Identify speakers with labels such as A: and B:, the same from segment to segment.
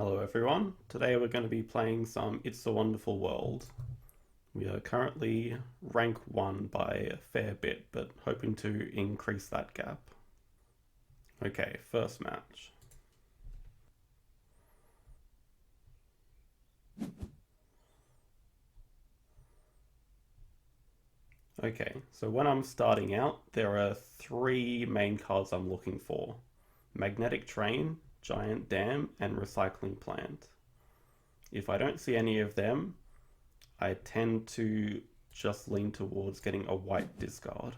A: Hello everyone, today we're going to be playing some It's a Wonderful World. We are currently rank 1 by a fair bit, but hoping to increase that gap. Okay, first match. Okay, so when I'm starting out, there are 3 main cards I'm looking for. Magnetic Train, Giant Dam, and Recycling Plant. If I don't see any of them, I tend to just lean towards getting a white discard.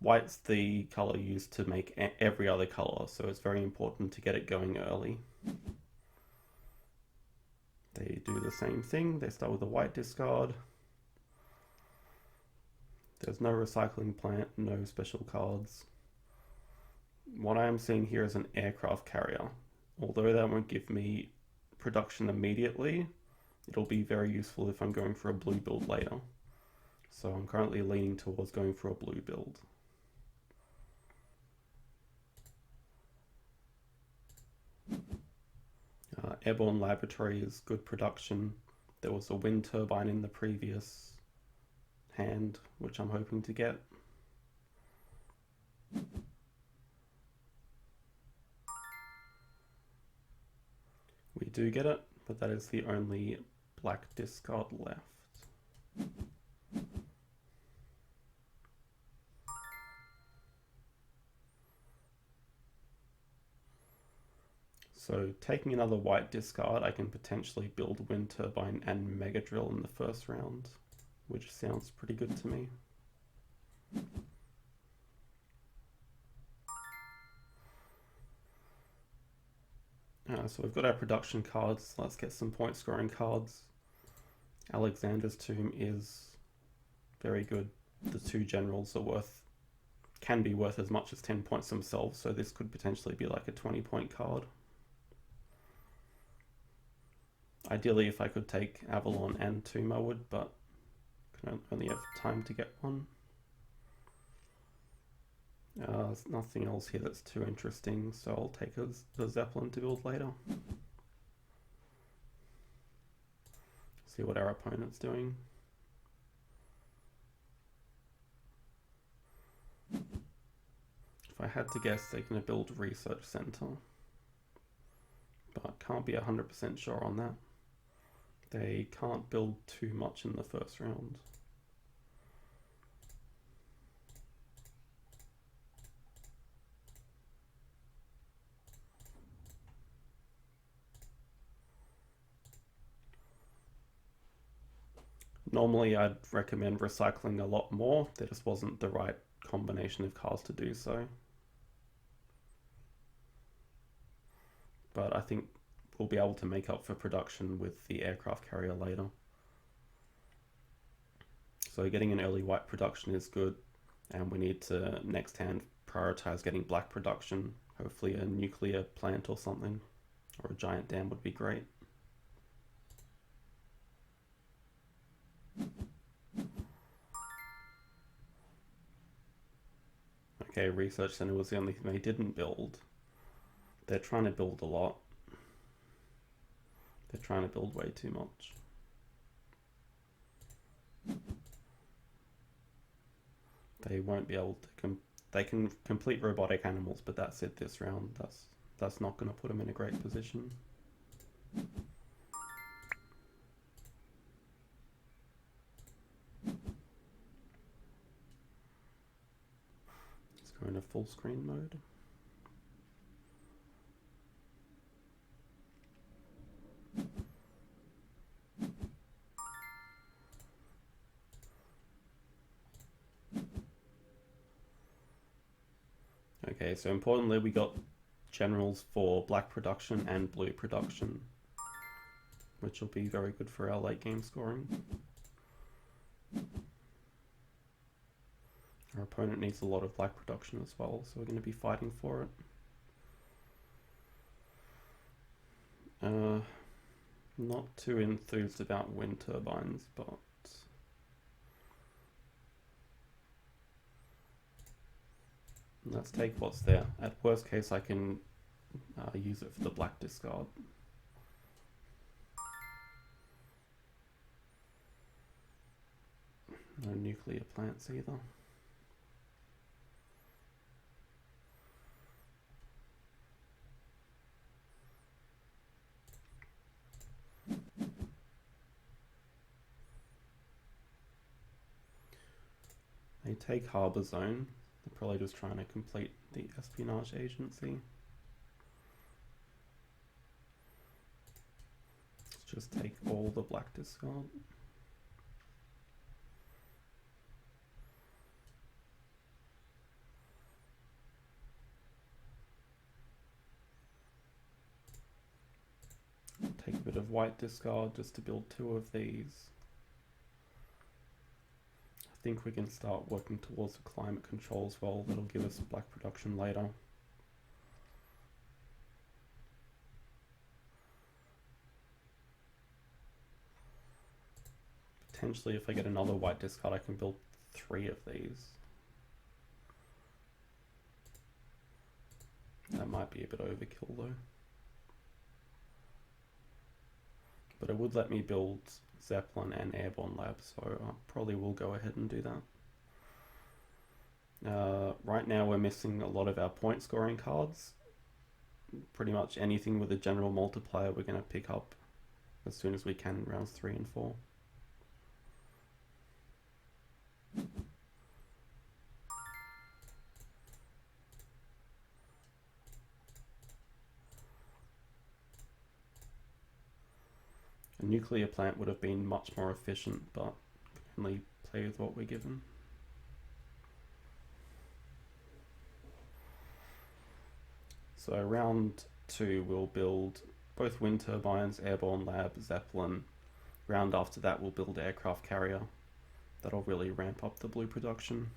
A: White's the color used to make every other color, so it's very important to get it going early. They do the same thing, they start with a white discard. There's no recycling plant, no special cards. What I am seeing here is an aircraft carrier. Although that won't give me production immediately, it'll be very useful if I'm going for a blue build later. So I'm currently leaning towards going for a blue build. Airborne Laboratory is good production. There was a wind turbine in the previous hand, which I'm hoping to get. We do get it, but that is the only black discard left. So taking another white discard, I can potentially build Wind Turbine and Mega Drill in the first round, which sounds pretty good to me. So we've got our production cards. Let's get some point scoring cards. Alexander's Tomb is very good. The 2 generals are can be worth as much as 10 points themselves, so this could potentially be like a 20-point card. Ideally, if I could take Avalon and Tomb, I would, but I only have time to get one. There's nothing else here that's too interesting, so I'll take the Zeppelin to build later. See what our opponent's doing. If I had to guess, they're going to build Research Center, but can't be 100% sure on that. They can't build too much in the first round. Normally I'd recommend recycling a lot more, there just wasn't the right combination of cards to do so. But I think we'll be able to make up for production with the aircraft carrier later. So getting an early white production is good, and we need to next hand prioritize getting black production. Hopefully a nuclear plant or something, or a giant dam would be great. Okay, Research Center was the only thing they didn't build. They're trying to build a lot. They're trying to build way too much. They won't be able to they can complete robotic animals, but that's it this round. That's not going to put them in a great position. Let's go into full screen mode. Okay, so importantly we got generals for black production and blue production, which will be very good for our late game scoring. Our opponent needs a lot of black production as well, so we're going to be fighting for it. Not too enthused about wind turbines, but let's take what's there. At worst case, I can likely use it for the black discard. No nuclear plants either. They take Harbour Zone. They're probably just trying to complete the espionage agency. Let's just take all the black discard. Take a bit of white discard just to build 2 of these. I think we can start working towards the climate control as well. That'll give us black production later. Potentially, if I get another white discard, I can build 3 of these. That might be a bit overkill though. But it would let me build Zeppelin and Airborne Lab, so I probably will go ahead and do that. Right now we're missing a lot of our point scoring cards. Pretty much anything with a general multiplier we're going to pick up as soon as we can in rounds 3 and 4. A nuclear plant would have been much more efficient, but we can only play with what we're given. So round 2 we'll build both wind turbines, airborne lab, Zeppelin. Round after that we'll build aircraft carrier. That'll really ramp up the blue production.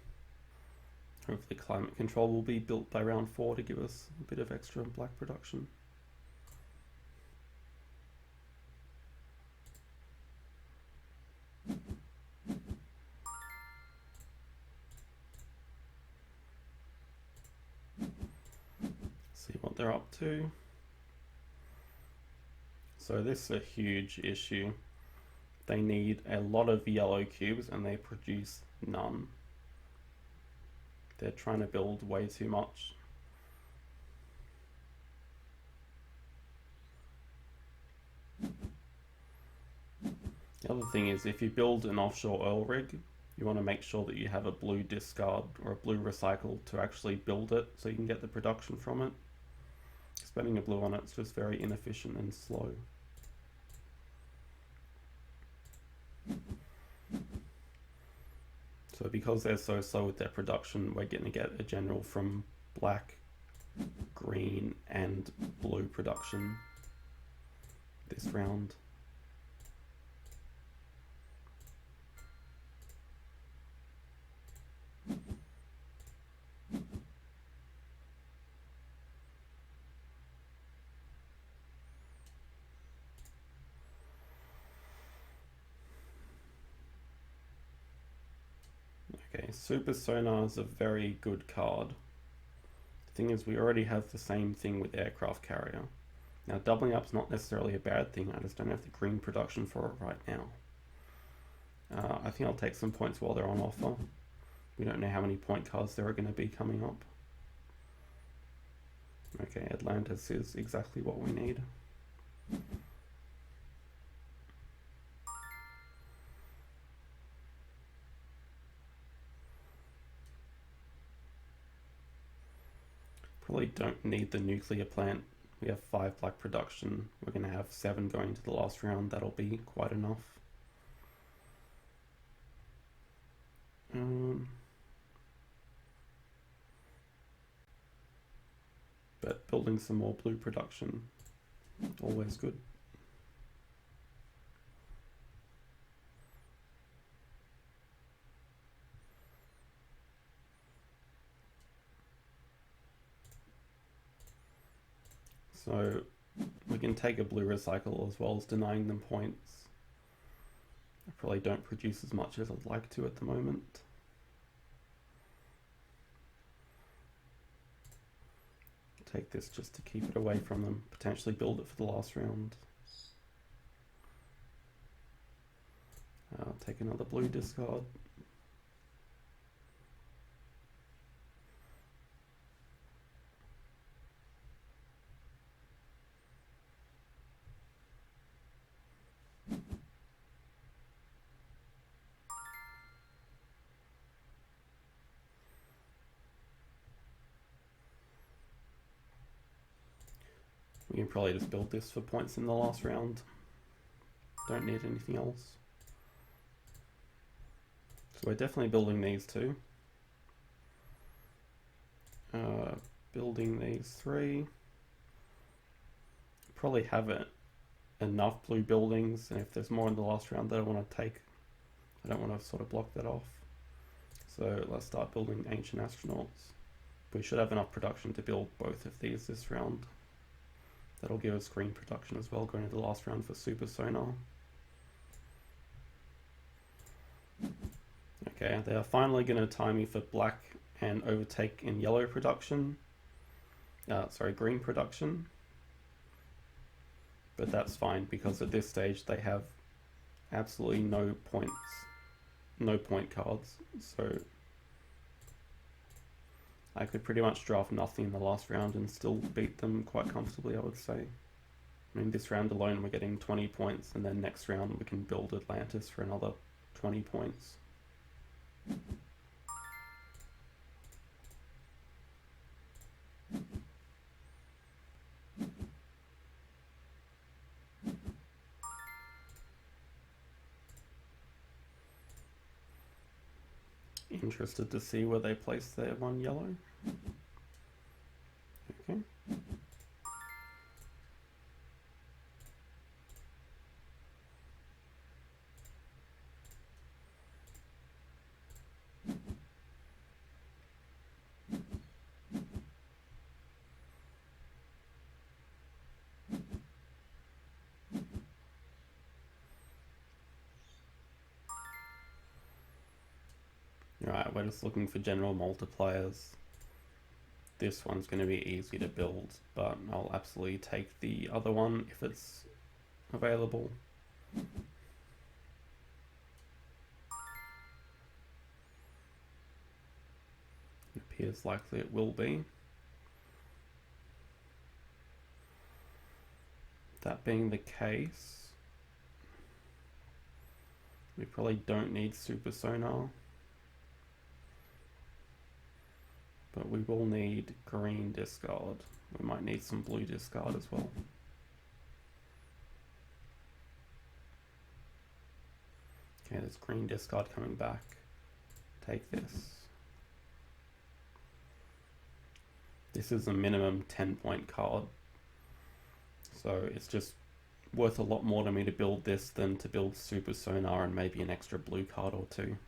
A: Hopefully climate control will be built by round 4 to give us a bit of extra black production. See what they're up to. So this is a huge issue. They need a lot of yellow cubes and they produce none. They're trying to build way too much. The other thing is, if you build an offshore oil rig, you want to make sure that you have a blue discard or a blue recycle to actually build it so you can get the production from it. Spending a blue on it's just very inefficient and slow. So because they're so slow with their production, we're going to get a general from black, green and blue production this round. Okay, Super Sonar is a very good card. The thing is, we already have the same thing with Aircraft Carrier. Now, doubling up's not necessarily a bad thing, I just don't have the green production for it right now. I think I'll take some points while they're on offer. We don't know how many point cards there are going to be coming up. Okay, Atlantis is exactly what we need. Probably don't need the nuclear plant. We have 5 black production. We're going to have 7 going to the last round. That'll be quite enough. But building some more blue production, always good. So we can take a blue recycle as well as denying them points. I probably don't produce as much as I'd like to at the moment. Take this just to keep it away from them. Potentially build it for the last round. Take another blue discard. We can probably just build this for points in the last round. Don't need anything else. So we're definitely building these two. Building these three. Probably have enough blue buildings, and if there's more in the last round that I want to take, I don't want to sort of block that off. So let's start building ancient astronauts. We should have enough production to build both of these this round. That'll give us green production as well going into the last round for super sonar. Okay, they are finally going to tie me for black and overtake in yellow production. Green production. But that's fine because at this stage they have absolutely no points, no point cards. So I could pretty much draft nothing in the last round and still beat them quite comfortably, I would say. I mean, this round alone we're getting 20 points, and then next round we can build Atlantis for another 20 points. Interested to see where they place their one yellow. Okay. Alright, we're just looking for general multipliers. This one's going to be easy to build, but I'll absolutely take the other one if it's available. It appears likely it will be. That being the case, we probably don't need super sonar. But we will need green discard. We might need some blue discard as well. Okay, there's green discard coming back. Take this. This is a minimum 10-point card. So it's just worth a lot more to me to build this than to build super sonar and maybe an extra blue card or two.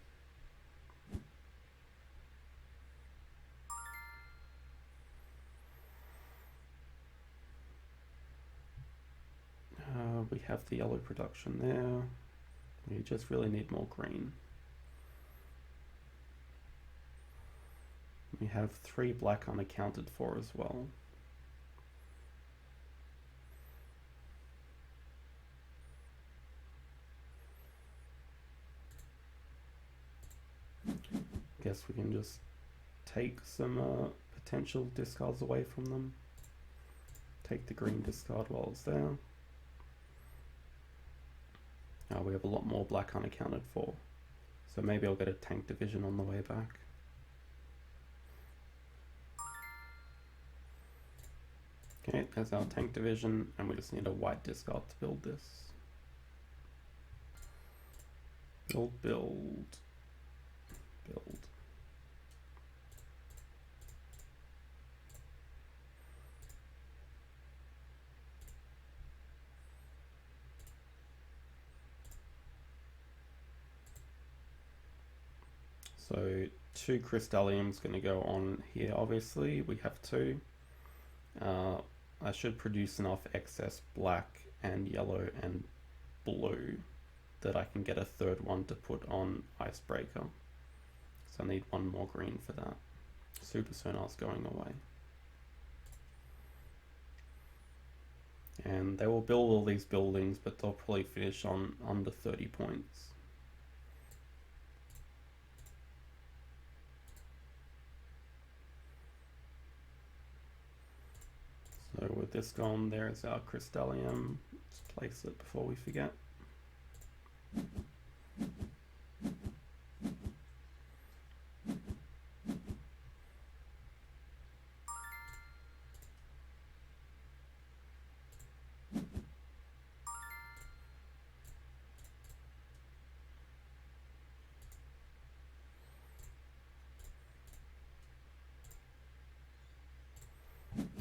A: We have the yellow production there. We just really need more green. We have 3 black unaccounted for as well. Guess we can just take some potential discards away from them. Take the green discard while it's there. We have a lot more black unaccounted for, so maybe I'll get a tank division on the way back. Okay, there's our tank division, and we just need a white discard to build this. Build. So 2 crystallium's going to go on here, obviously. We have 2. I should produce enough excess black and yellow and blue that I can get a 3rd one to put on Icebreaker. So I need 1 more green for that. Super Sonar's going away. And they will build all these buildings, but they'll probably finish on under 30 points. So with this gone, there's our crystallium. Let's place it before we forget.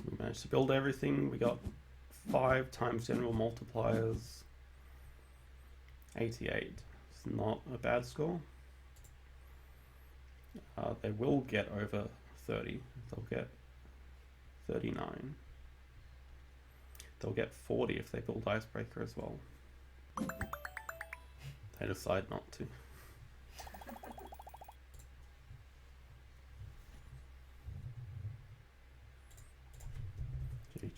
A: We managed to build everything. We got 5 times general multipliers. 88. It's not a bad score. They will get over 30. They'll get 39. They'll get 40 if they build icebreaker as well. They decide not to.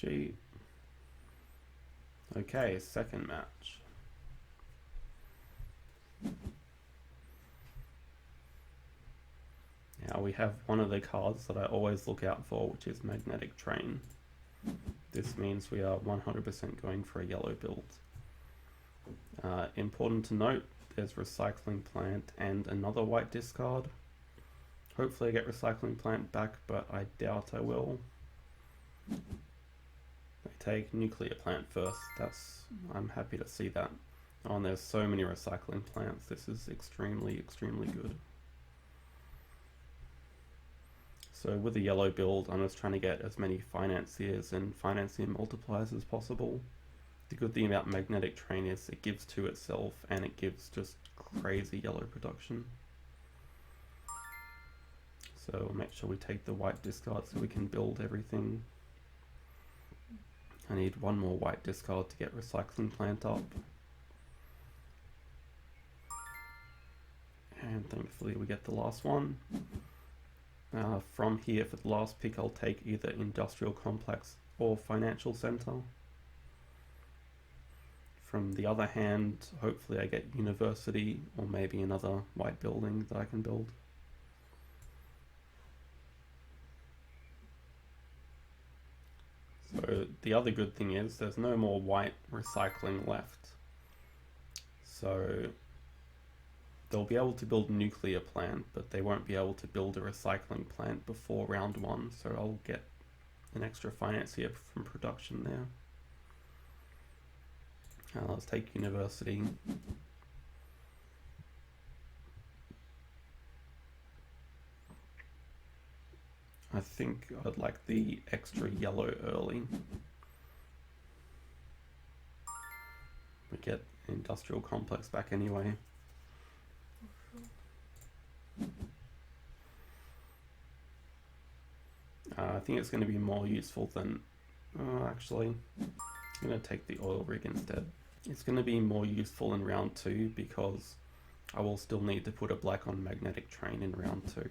A: GG. Okay, second match. Now we have one of the cards that I always look out for, which is Magnetic Train. This means we are 100% going for a yellow build. Important to note, there's Recycling Plant and another white discard. Hopefully I get Recycling Plant back, but I doubt I will. I take Nuclear Plant first. I'm happy to see that. Oh, and there's so many Recycling Plants. This is extremely, extremely good. So with the yellow build, I'm just trying to get as many financiers and financier multipliers as possible. The good thing about Magnetic Train is it gives to itself and it gives just crazy yellow production. So we'll make sure we take the white discard so we can build everything. I need one more white discard to get Recycling Plant up. And thankfully we get the last one. From here, for the last pick, I'll take either Industrial Complex or Financial Center. From the other hand, hopefully I get University or maybe another white building that I can build. So the other good thing is there's no more white recycling left. So they'll be able to build a nuclear plant, but they won't be able to build a recycling plant before round 1, so I'll get an extra financier from production there. Let's take University. I think I'd like the extra yellow early. We get Industrial Complex back anyway. I think it's going to be more useful than... actually, I'm going to take the oil rig instead. It's going to be more useful in round 2 because I will still need to put a black on Magnetic Train in round 2.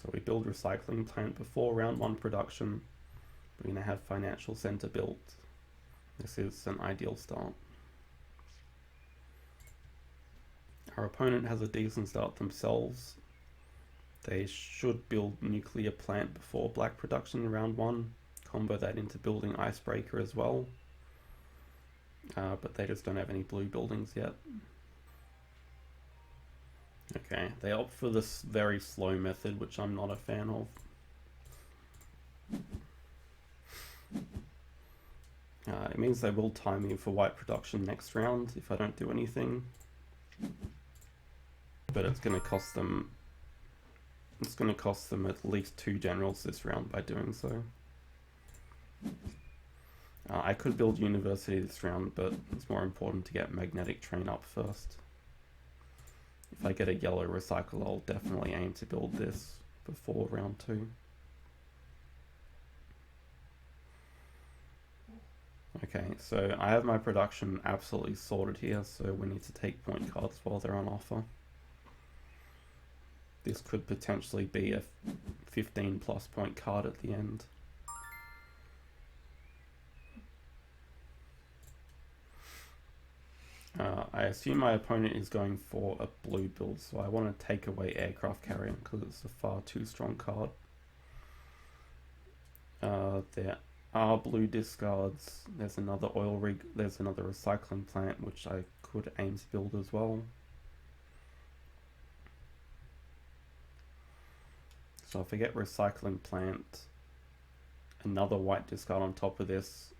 A: So we build Recycling Plant before round 1 production. We're going to have Financial Center built. This is an ideal start. Our opponent has a decent start themselves. They should build Nuclear Plant before black production in round 1. Combo that into building Icebreaker as well. But they just don't have any blue buildings yet. Okay, they opt for this very slow method, which I'm not a fan of. It means they will time me for white production next round if I don't do anything. But it's going to cost them... It's going to cost them at least 2 generals this round by doing so. I could build University this round, but it's more important to get Magnetic Train up first. If I get a yellow recycle, I'll definitely aim to build this before round 2. Okay, so I have my production absolutely sorted here, so we need to take point cards while they're on offer. this could potentially be a 15 plus point card at the end. I assume my opponent is going for a blue build, so I want to take away aircraft carrier because it's a far too strong card. There are blue discards. There's another oil rig. There's another recycling plant, which I could aim to build as well. So if I get recycling plant, another white discard on top of this,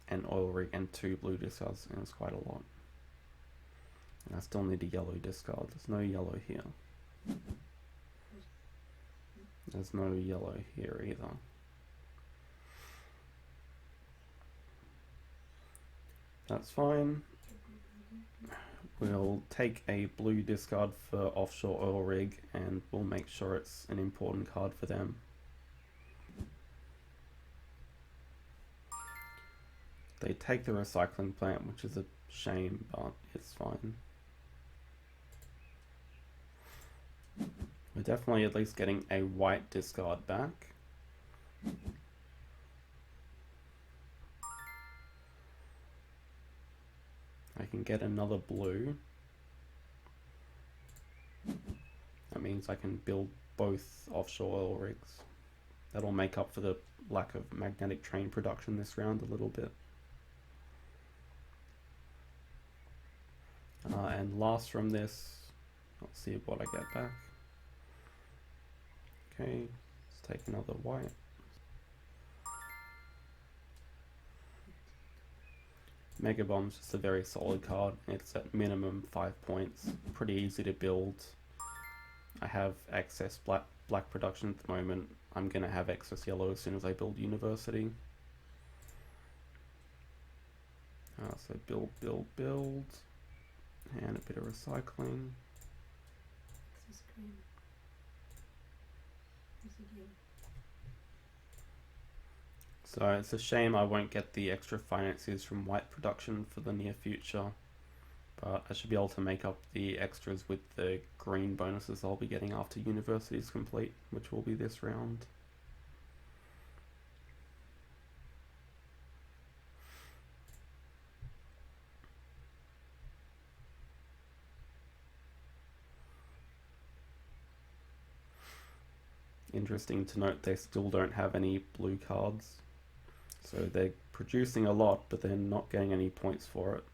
A: an oil rig and 2 blue discards, and it's quite a lot. And I still need a yellow discard. There's no yellow here. There's no yellow here either. That's fine. We'll take a blue discard for offshore oil rig and we'll make sure it's an important card for them. They take the recycling plant, which is a shame, but it's fine. We're definitely at least getting a white discard back. I can get another blue. That means I can build both offshore oil rigs. That'll make up for the lack of magnetic train production this round a little bit. And last from this, let's see what I get back. Okay, let's take another white. Mega Bomb's just a very solid card. It's at minimum 5 points. Pretty easy to build. I have excess black production at the moment. I'm going to have excess yellow as soon as I build University. So build. And a bit of recycling. So it's a shame I won't get the extra finances from white production for the near future, but I should be able to make up the extras with the green bonuses I'll be getting after University is complete, which will be this round. Interesting to note they still don't have any blue cards. So they're producing a lot, but they're not getting any points for it.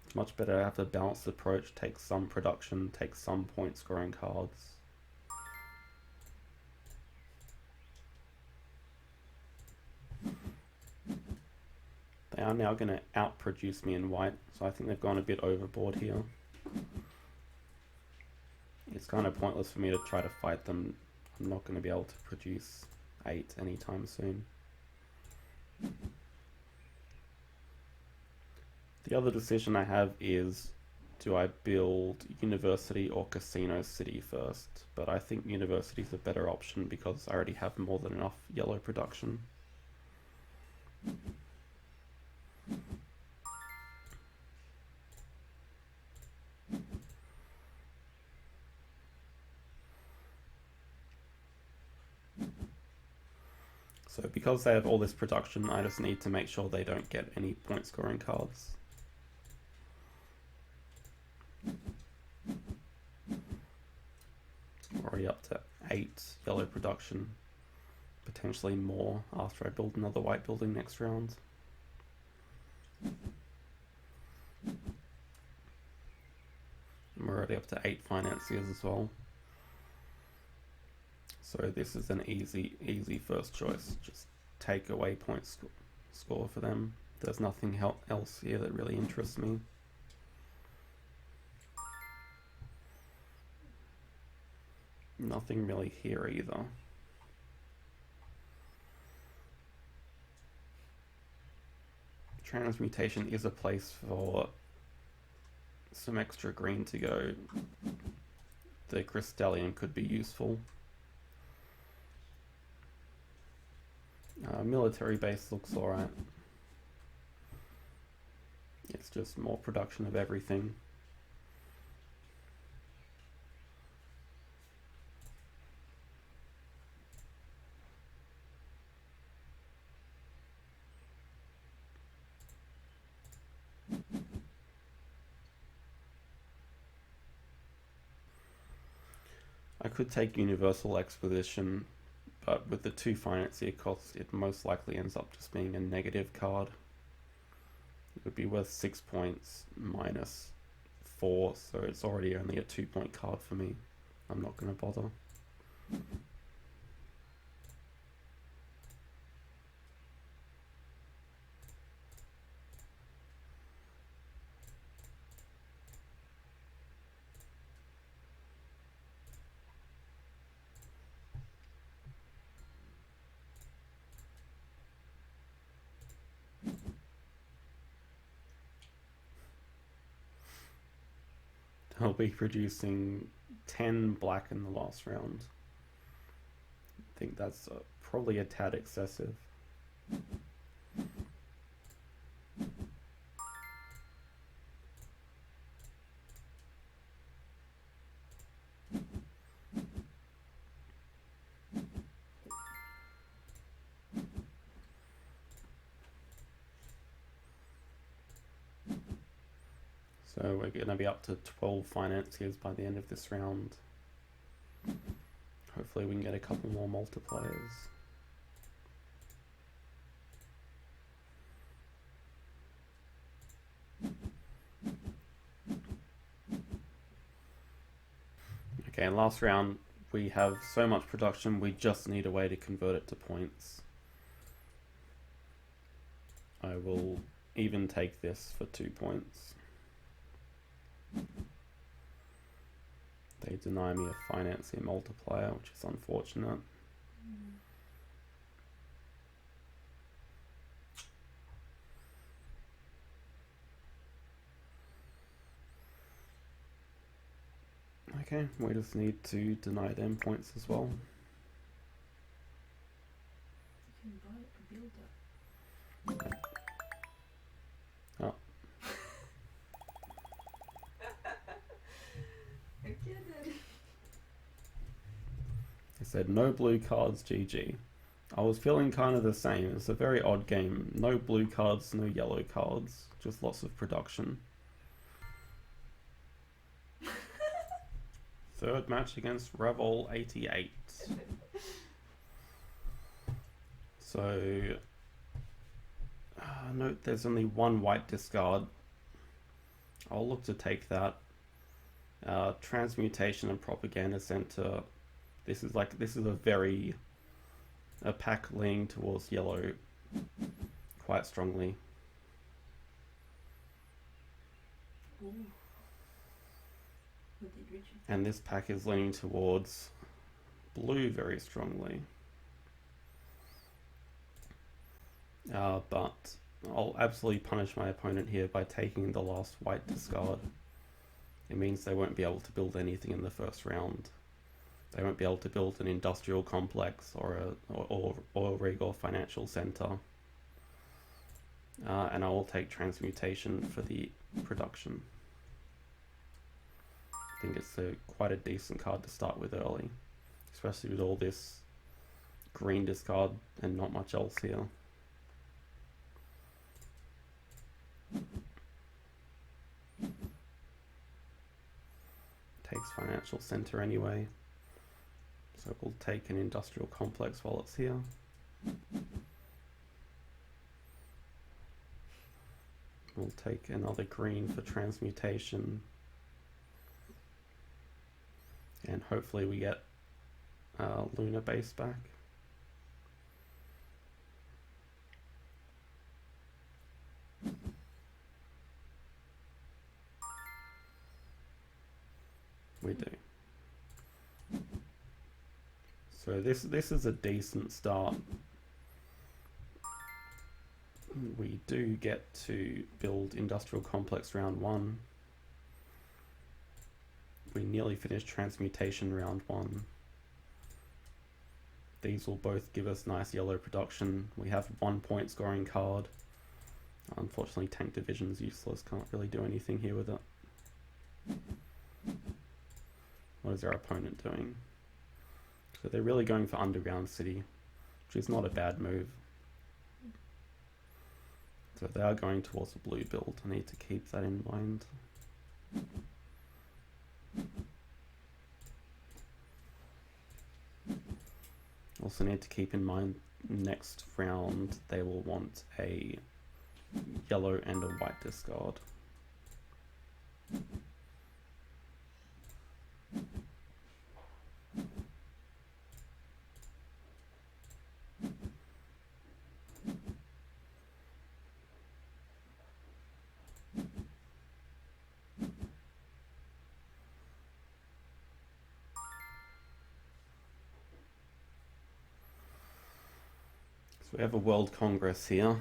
A: It's much better to have a balanced approach, take some production, take some point scoring cards. They are now going to outproduce me in white, so I think they've gone a bit overboard here. It's kind of pointless for me to try to fight them. I'm not going to be able to produce 8 anytime soon. The other decision I have is, do I build University or Casino City first? But I think University is a better option because I already have more than enough yellow production. So because they have all this production, I just need to make sure they don't get any point scoring cards. Already up to 8 yellow production, potentially more after I build another white building next round. We're already up to 8 financiers as well. So this is an easy first choice. Just take away point score for them. There's nothing else here that really interests me. Nothing really here either. Transmutation is a place for some extra green to go. The Crystallium could be useful. Military base looks alright. It's just more production of everything. I could take Universal Exposition, but with the 2 financier costs, it most likely ends up just being a negative card. It would be worth 6 points minus 4, so it's already only a 2-point card for me. I'm not going to bother. I'll be producing 10 black in the last round. I think that's probably a tad excessive. So we're going to be up to 12 financiers by the end of this round. Hopefully we can get a couple more multipliers. Okay, last round we have so much production, we just need a way to convert it to points. I will even take this for 2 points. They deny me a financier multiplier, which is unfortunate. Okay, we just need to deny them points as well.
B: You can buy a builder.
A: Oh.
B: I get it.
A: It said no blue cards, GG. I was feeling kind of the same. It's a very odd game. No blue cards, no yellow cards, just lots of production. Third match against Revol 88. So, note there's only 1 white discard. I'll look to take that. Transmutation and Propaganda Center. This is a pack leaning towards yellow quite strongly.
B: Ooh.
A: And this pack is leaning towards blue very strongly. But I'll absolutely punish my opponent here by taking the last white discard. It means they won't be able to build anything in the first round. They won't be able to build an industrial complex or oil rig or financial center. And I will take transmutation for the production. I think it's quite a decent card to start with early, especially with all this green discard and not much else here. Takes financial center anyway, so we'll take an industrial complex while it's here. We'll take another green for transmutation, and hopefully we get Lunar base back. We do. So this is a decent start. We do get to build industrial complex round 1. We nearly finished transmutation round 1. These will both give us nice yellow production. We have 1 point scoring card. Unfortunately, tank division's useless. Can't really do anything here with it. What is our opponent doing? So they're really going for underground city, which is not a bad move. So they are going towards a blue build. I need to keep that in mind. Also need to keep in mind next round they will want a yellow and a white discard. So we have a World Congress here.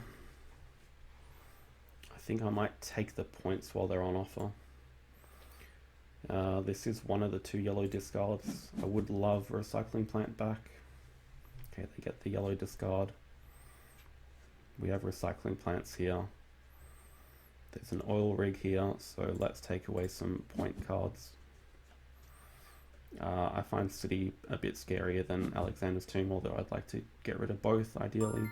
A: I think I might take the points while they're on offer. This is one of the two yellow discards. I would love a recycling plant back. Okay, they get the yellow discard. We have recycling plants here. There's an oil rig here, so let's take away some point cards. I find City a bit scarier than Alexander's Tomb, although I'd like to get rid of both, ideally.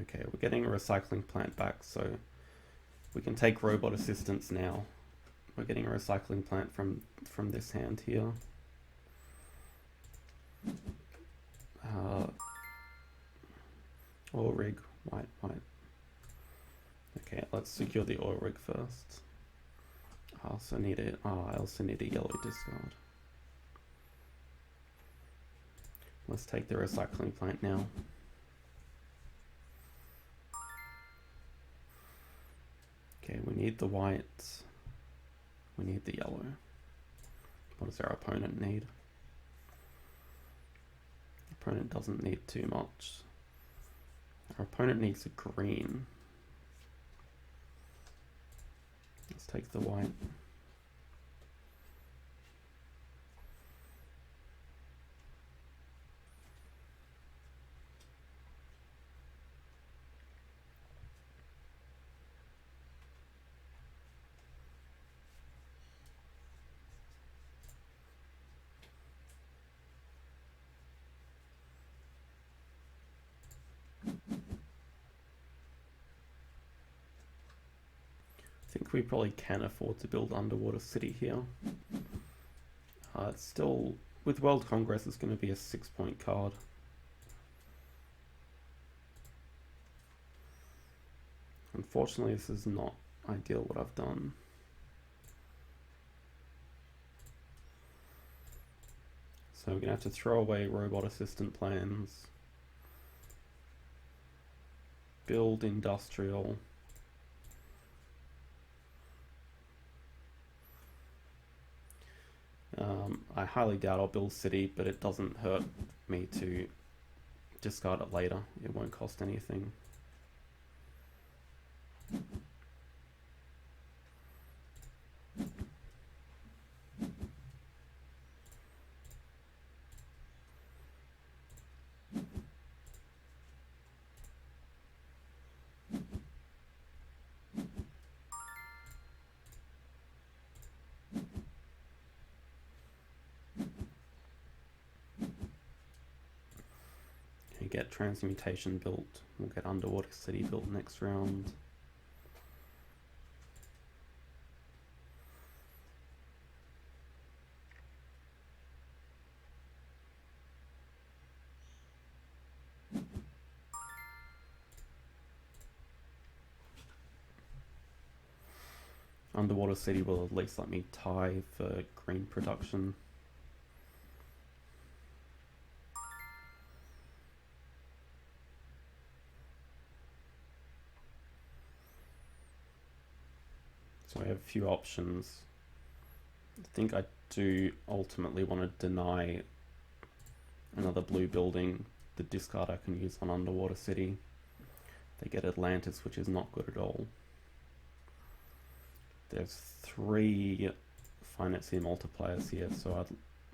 A: Okay, we're getting a recycling plant back, so we can take robot assistance now. We're getting a recycling plant from this hand here. Oil rig, white. Okay, let's secure the oil rig first. I also need a yellow discard. Let's take the recycling plant now. Okay, we need the white. We need the yellow. What does our opponent need? Opponent doesn't need too much. Our opponent needs a green. Let's take the white. I think we probably can afford to build Underwater City here. It's still, with World Congress, it's going to be a 6-point card. Unfortunately, this is not ideal what I've done. So we're going to have to throw away robot assistant plans. Build industrial. I highly doubt I'll build city, but it doesn't hurt me to discard it later. It won't cost anything. Get transmutation built. We'll get Underwater City built next round. Underwater City will at least let me tie for green production. So I have a few options. I think I do ultimately want to deny another blue building the discard I can use on Underwater City. They get Atlantis, which is not good at all. There's 3 financier multipliers here, so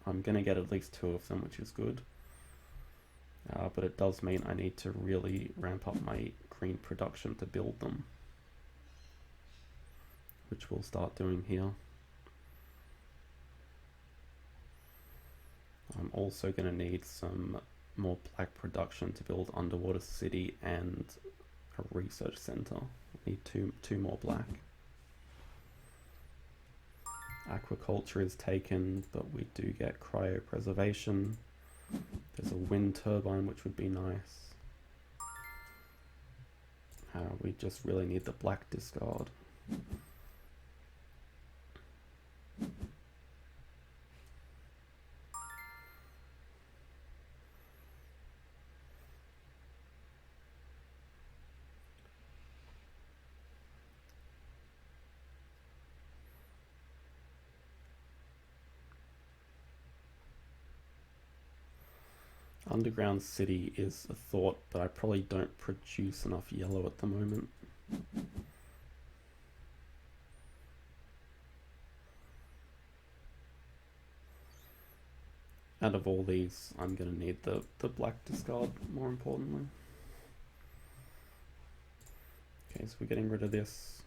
A: I'm going to get at least 2 of them, which is good. But it does mean I need to really ramp up my green production to build them, which we'll start doing here. I'm also going to need some more black production to build Underwater City and a research center. I need two more black. Aquaculture is taken, but we do get cryopreservation. There's a wind turbine, which would be nice. We just really need the black discard. Underground City is a thought, but I probably don't produce enough yellow at the moment. Out of all these, I'm going to need the black discard more importantly. Okay, so we're getting rid of this.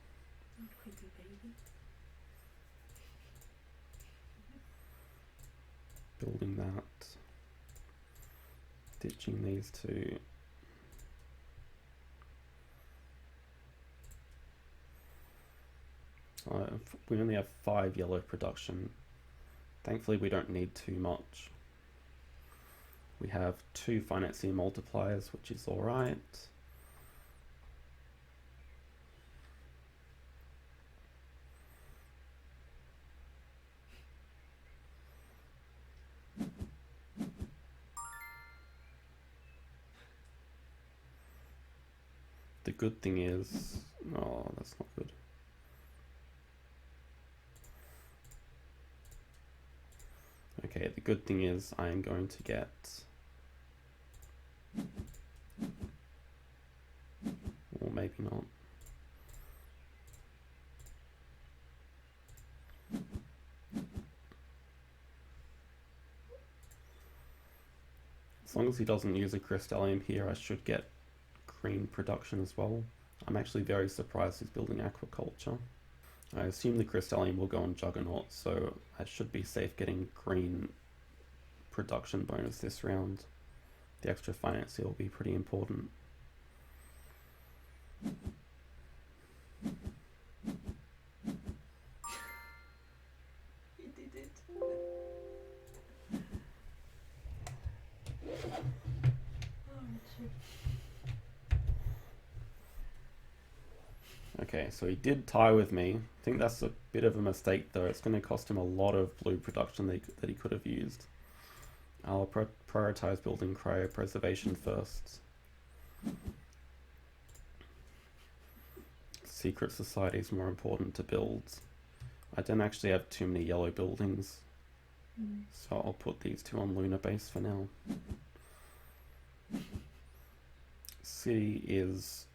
B: Creepy baby.
A: Building that. Ditching these two. We only have 5 yellow production. Thankfully we don't need too much. We have 2 financier multipliers, which is alright. The good thing is, oh, that's not good. Okay, the good thing is I am going to get, or maybe not. As long as he doesn't use a crystallium here, I should get green production as well. I'm actually very surprised he's building aquaculture. I assume the crystallium will go on Juggernaut, so I should be safe getting green production bonus this round. The extra financier will be pretty important.
B: He did it. Oh, shit.
A: Okay, so he did tie with me. I think that's a bit of a mistake though. It's going to cost him a lot of blue production that he could have used. I'll prioritize building cryopreservation first. Secret Society is more important to build. I don't actually have too many yellow buildings, so I'll put these 2 on Lunar Base for now. City is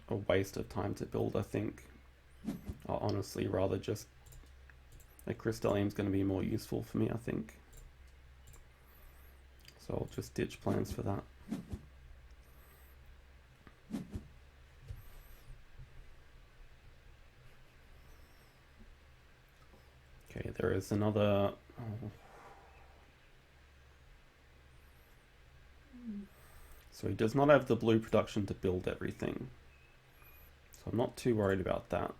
A: a waste of time to build, I think. I'll honestly rather just... A crystallium's going to be more useful for me, I think. So I'll just ditch plans for that. Okay, there is another... Oh. So he does not have the blue production to build everything. So I'm not too worried about that.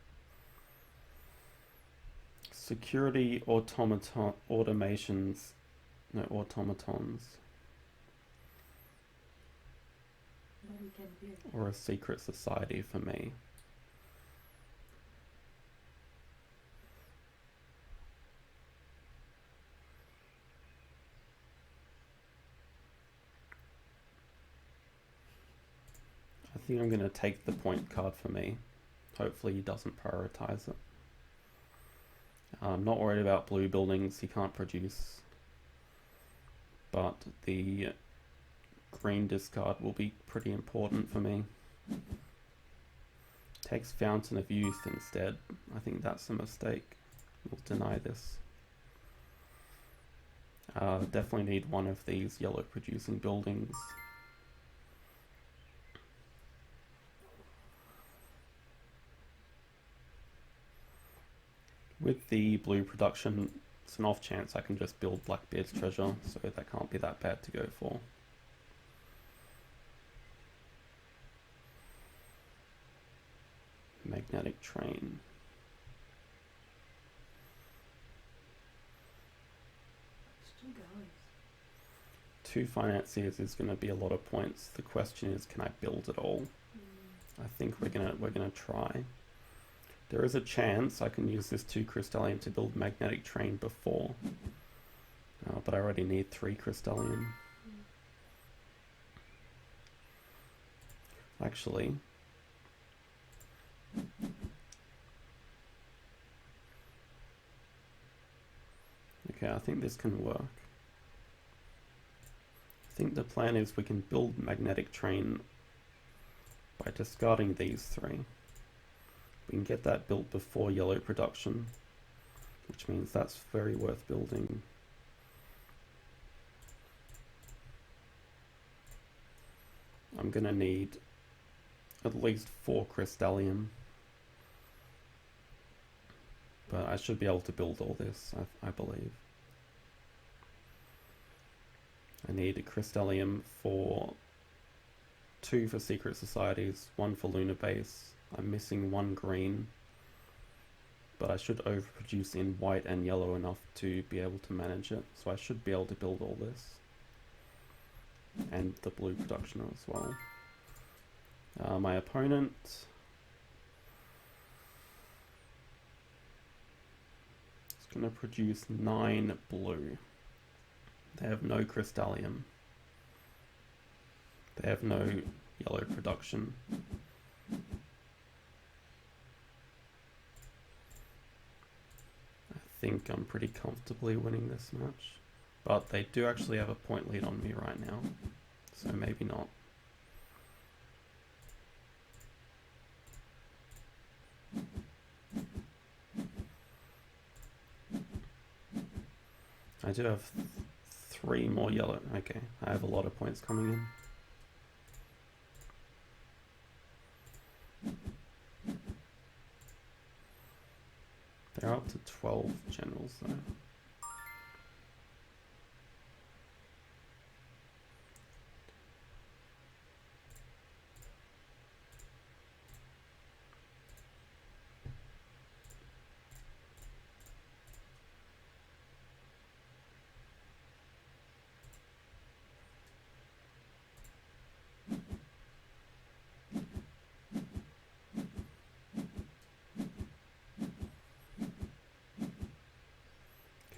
A: Security automations... No, automatons. Or a secret society for me. I think I'm going to take the point card for me. Hopefully he doesn't prioritize it. I'm not worried about blue buildings, he can't produce. But the green discard will be pretty important for me. Takes Fountain of Youth instead. I think that's a mistake. We'll deny this. Definitely need one of these yellow producing buildings. With the blue production, it's an off chance I can just build Blackbeard's treasure, so that can't be that bad to go for. Magnetic train. 2 financiers is going to be a lot of points. The question is, can I build it all? I think we're gonna try. There is a chance I can use this 2 crystallium to build magnetic train before, but I already need 3 crystallium. Actually, okay, I think this can work. I think the plan is we can build magnetic train by discarding these 3. We can get that built before yellow production, which means that's very worth building. I'm gonna need at least 4 crystallium, but I should be able to build all this, I believe. I need a crystallium for 2 for secret societies, 1 for lunar base. I'm missing 1 green, but I should overproduce in white and yellow enough to be able to manage it, so I should be able to build all this. And the blue production as well. My opponent is going to produce 9 blue. They have no crystallium. They have no yellow production. I think I'm pretty comfortably winning this match, but they do actually have a point lead on me right now, so maybe not. I do have 3 more yellow. Okay, I have a lot of points coming in. They're up to 12 generals though.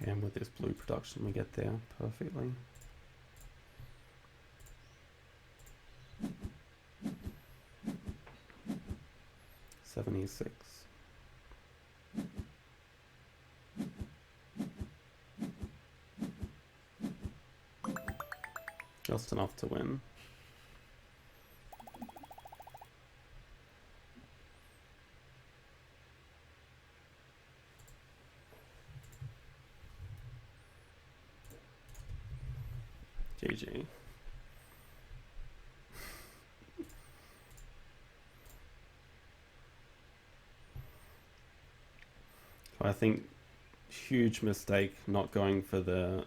A: And with this blue production we get there perfectly. $76. Just enough to win. GG. I think huge mistake not going for the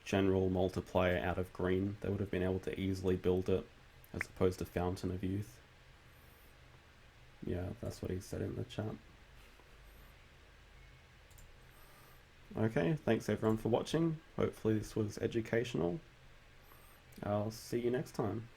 A: general multiplier out of green. They would have been able to easily build it as opposed to Fountain of Youth. Yeah, that's what he said in the chat. Okay, thanks everyone for watching. Hopefully this was educational. I'll see you next time.